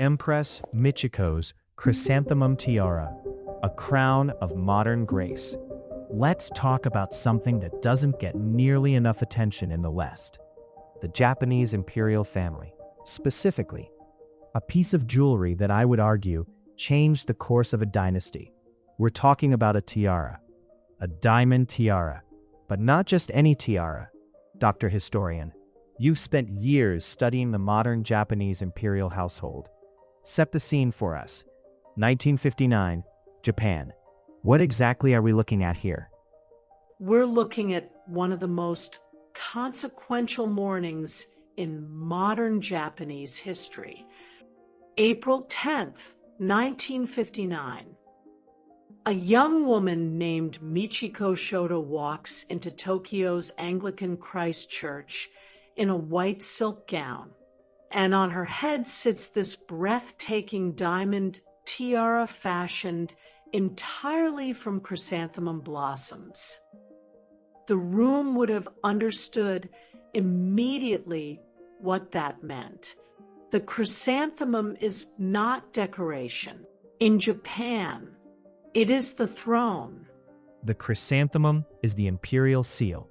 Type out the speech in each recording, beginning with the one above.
Empress Michiko's Chrysanthemum Tiara, a crown of modern grace. Let's talk about something that doesn't get nearly enough attention in the West. The Japanese imperial family. Specifically, a piece of jewelry that I would argue changed the course of a dynasty. We're talking about a tiara, a diamond tiara, but not just any tiara. Dr. Historian, you've spent years studying the modern Japanese imperial household. Set the scene for us. 1959, Japan. What exactly are we looking at here? We're looking at one of the most consequential mornings in modern Japanese history. April 10th, 1959. A young woman named Michiko Shoda walks into Tokyo's Anglican Christ Church in a white silk gown, and on her head sits this breathtaking diamond tiara fashioned entirely from chrysanthemum blossoms. The room would have understood immediately what that meant. The chrysanthemum is not decoration. In Japan, it is the throne. The chrysanthemum is the imperial seal.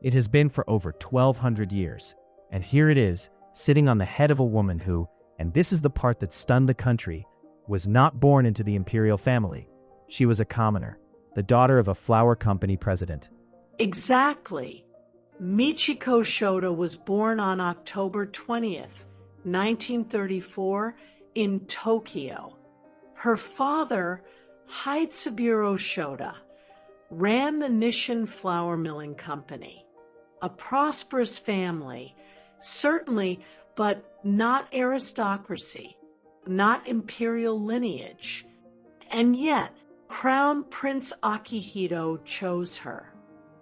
It has been for over 1,200 years. And here it is, sitting on the head of a woman who, and this is the part that stunned the country, was not born into the imperial family. She was a commoner, the daughter of a flower company president. Exactly. Michiko Shoda was born on October 20th, 1934, in Tokyo. Her father, Hitsuburo Shoda, ran the Nishin flour milling company. A prosperous family, certainly, but not aristocracy, not imperial lineage. And yet, Crown Prince Akihito chose her.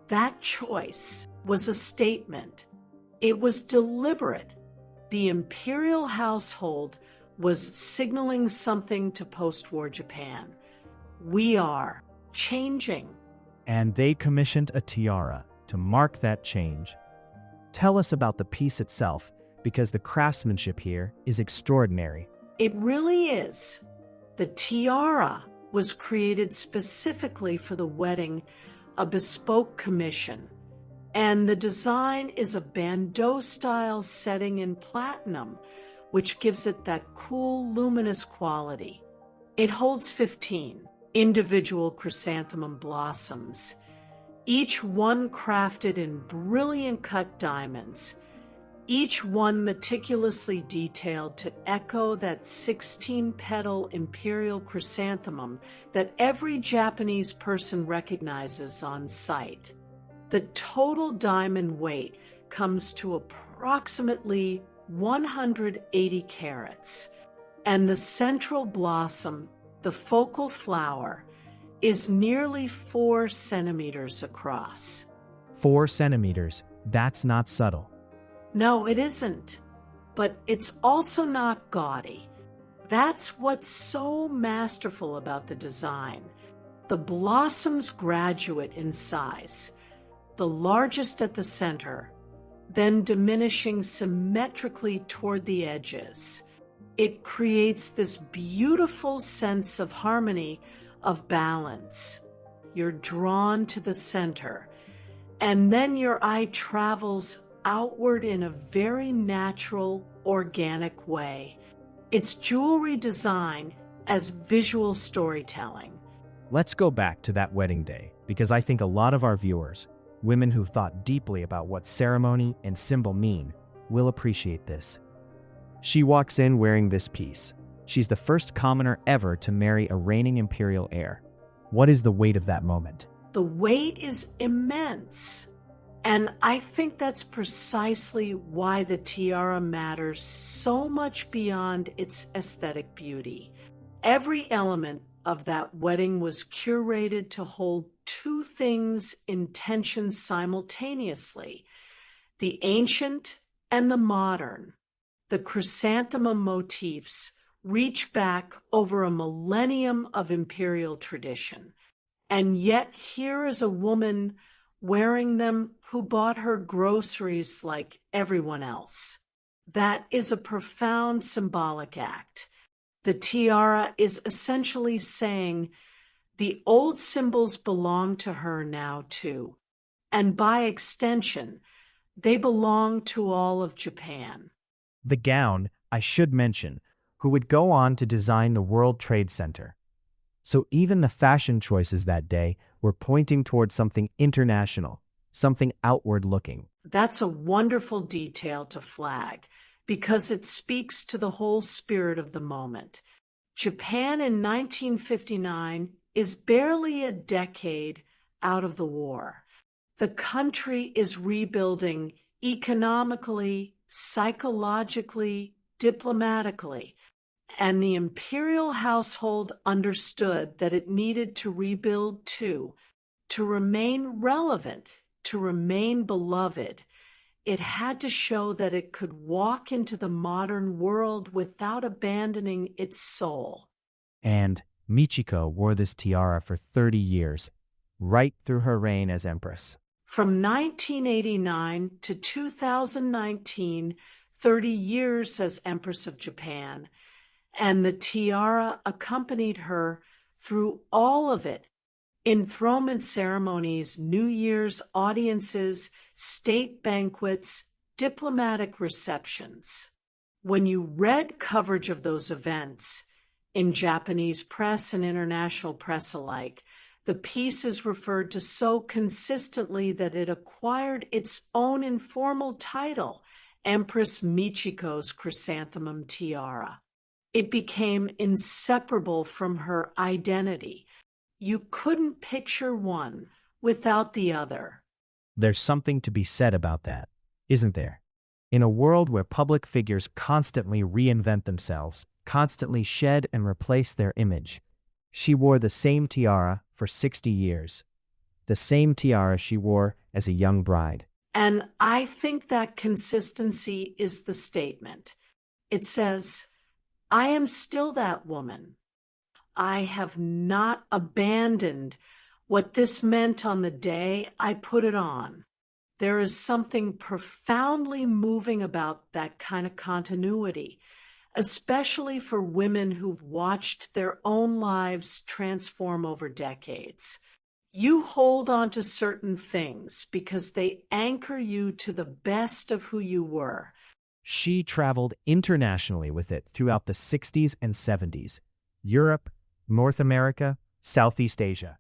That choice was a statement. It was deliberate. The imperial household was signaling something to post-war Japan. We are changing. And they commissioned a tiara to mark that change. Tell us about the piece itself, because the craftsmanship here is extraordinary. It really is. The tiara was created specifically for the wedding, a bespoke commission, and the design is a bandeau-style setting in platinum, which gives it that cool, luminous quality. It holds 15 individual chrysanthemum blossoms, each one crafted in brilliant cut diamonds, each one meticulously detailed to echo that 16-petal imperial chrysanthemum that every Japanese person recognizes on sight. The total diamond weight comes to approximately 180 carats, and the central blossom, the focal flower, is nearly 4 centimeters across. 4 centimeters, that's not subtle. No, it isn't. But it's also not gaudy. That's what's so masterful about the design. The blossoms graduate in size, the largest at the center, then diminishing symmetrically toward the edges. It creates this beautiful sense of harmony, of balance. You're drawn to the center, and then your eye travels outward in a very natural, organic way. It's jewelry design as visual storytelling. Let's go back to that wedding day, because I think a lot of our viewers, women who've thought deeply about what ceremony and symbol mean, will appreciate this. She walks in wearing this piece. She's the first commoner ever to marry a reigning imperial heir. What is the weight of that moment? The weight is immense. And I think that's precisely why the tiara matters so much beyond its aesthetic beauty. Every element of that wedding was curated to hold two things in tension simultaneously: the ancient and the modern. The chrysanthemum motifs reach back over a millennium of imperial tradition. And yet here is a woman wearing them who bought her groceries like everyone else. That is a profound symbolic act. The tiara is essentially saying the old symbols belong to her now too, and by extension, they belong to all of Japan. The gown, I should mention, who would go on to design the World Trade Center. So even the fashion choices that day were pointing towards something international, something outward-looking. That's a wonderful detail to flag because it speaks to the whole spirit of the moment. Japan in 1959 is barely a decade out of the war. The country is rebuilding economically, psychologically, diplomatically, and the imperial household understood that it needed to rebuild too, to remain relevant, to remain beloved. It had to show that it could walk into the modern world without abandoning its soul. And Michiko wore this tiara for 30 years, right through her reign as empress. From 1989 to 2019, 30 years as Empress of Japan, and the tiara accompanied her through all of it. Enthronement ceremonies, New Year's audiences, state banquets, diplomatic receptions. When you read coverage of those events, in Japanese press and international press alike, the piece is referred to so consistently that it acquired its own informal title, Empress Michiko's Chrysanthemum Tiara. It became inseparable from her identity. You couldn't picture one without the other. There's something to be said about that, isn't there? In a world where public figures constantly reinvent themselves, constantly shed and replace their image, she wore the same tiara for 60 years. The same tiara she wore as a young bride. And I think that consistency is the statement. It says, I am still that woman. I have not abandoned what this meant on the day I put it on. There is something profoundly moving about that kind of continuity, especially for women who've watched their own lives transform over decades. You hold on to certain things because they anchor you to the best of who you were. She traveled internationally with it throughout the 60s and 70s. Europe, North America, Southeast Asia.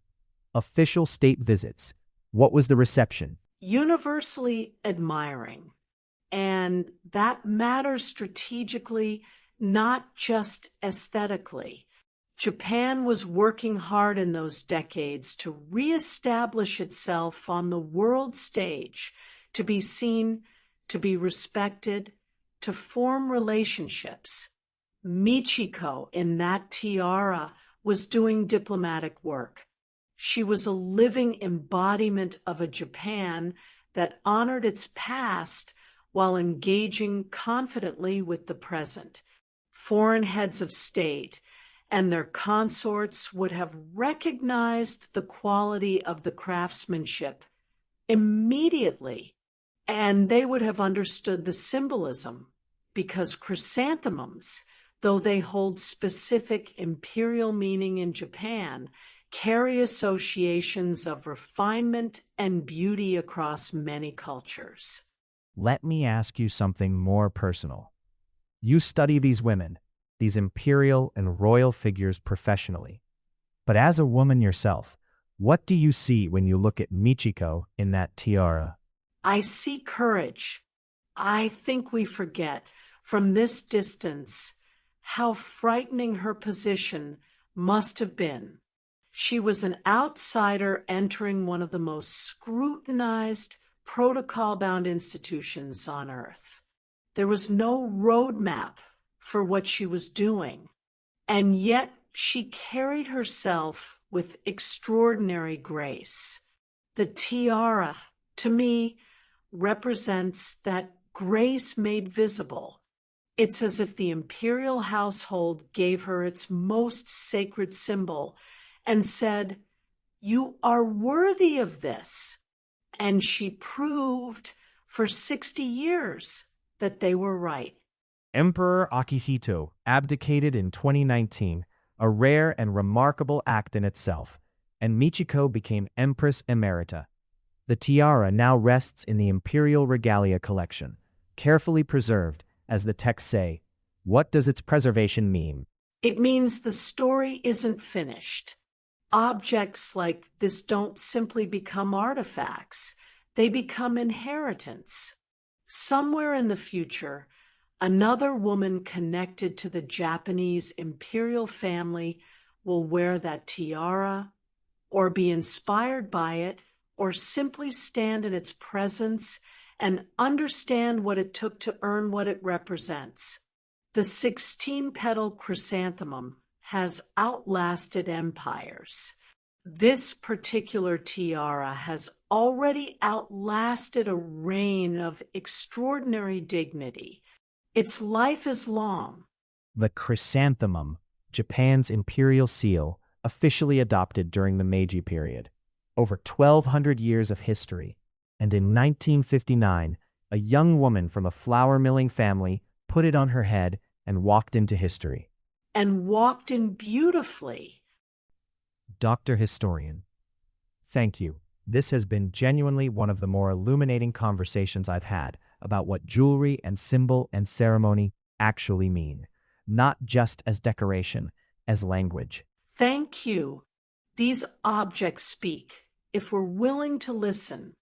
Official state visits. What was the reception? Universally admiring. And that matters strategically, not just aesthetically. Japan was working hard in those decades to reestablish itself on the world stage, to be seen, to be respected, to form relationships. Michiko, in that tiara, was doing diplomatic work. She was a living embodiment of a Japan that honored its past while engaging confidently with the present. Foreign heads of state and their consorts would have recognized the quality of the craftsmanship immediately, and they would have understood the symbolism, because chrysanthemums, though they hold specific imperial meaning in Japan, carry associations of refinement and beauty across many cultures. Let me ask you something more personal. You study these women, these imperial and royal figures professionally. But as a woman yourself, what do you see when you look at Michiko in that tiara? I see courage. I think we forget from this distance how frightening her position must have been. She was an outsider entering one of the most scrutinized, protocol-bound institutions on earth. There was no roadmap for what she was doing, and yet she carried herself with extraordinary grace. The tiara, to me, represents that grace made visible. It's as if the imperial household gave her its most sacred symbol and said, "You are worthy of this." And she proved for 60 years that they were right. Emperor Akihito abdicated in 2019, a rare and remarkable act in itself, and Michiko became Empress Emerita. The tiara now rests in the Imperial Regalia collection, carefully preserved, as the texts say. What does its preservation mean? It means the story isn't finished. Objects like this don't simply become artifacts, they become inheritance. Somewhere in the future, another woman connected to the Japanese imperial family will wear that tiara, or be inspired by it, or simply stand in its presence and understand what it took to earn what it represents. The 16-petal chrysanthemum has outlasted empires. This particular tiara has already outlasted a reign of extraordinary dignity. Its life is long. The chrysanthemum, Japan's imperial seal, officially adopted during the Meiji period. Over 1,200 years of history, and in 1959, a young woman from a flour milling family put it on her head and walked into history. And walked in beautifully. Dr. Historian, thank you. This has been genuinely one of the more illuminating conversations I've had about what jewelry and symbol and ceremony actually mean, not just as decoration, as language. Thank you. These objects speak, if we're willing to listen.